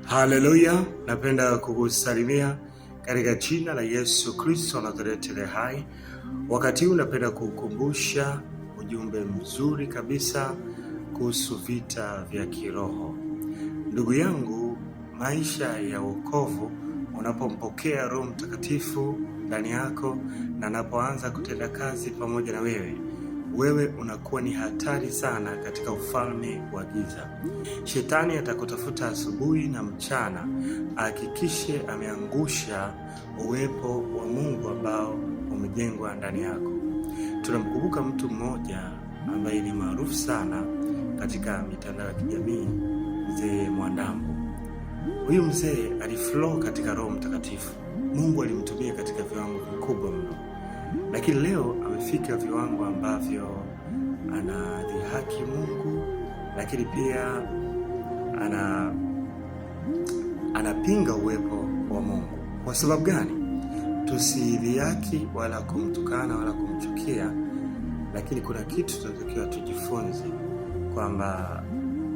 Haleluya, napenda kukusalimia katika jina la Yesu Kristo Nazareti aliye hai. Wakati huu napenda kukukumbusha ujumbe mzuri kabisa kuhusu vita vya kiroho. Ndugu yangu, maisha ya wokovu unapompokea Roho Mtakatifu ndani yako na anapoanza kutenda kazi pamoja na wewe unakuwa ni hatari sana katika ufalme wa giza. Shetani atakutafuta asubuhi na mchana, ahakikishe ameangusha uwepo wa Mungu ambao umejengwa ndani yako. Tunamkumbuka mtu mmoja ambaye ni maarufu sana katika mitandao ya kijamii, Mzee Mwandambo. Huyu mzee aliflow katika Roho Mtakatifu. Mungu alimtumia katika viwango vikubwa mno. Lakini leo amefika viwango ambavyo anadhihaki Mungu, lakini pia anapinga uwepo wa Mungu. Kwa sababu gani? Tusidhihaki wala kumtukana wala kumchukia, lakini kuna kitu tunatakiwa tujifunze kwamba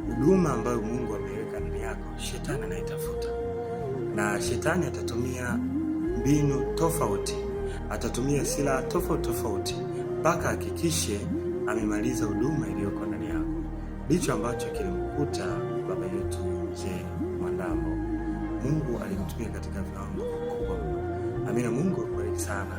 huduma ambayo Mungu ameweka ndani yako, shetani anaitafuta, na shetani atatumia mbinu tofauti, atatumia silaha tofauti mpaka hakikishe amemaliza huduma iliyoko ndani yako. Ndicho ambacho kilimkuta baba yetu Mzee Mwandambo. Mungu alimtumia katika viwango vikubwa. Amina. Mungu akubariki sana.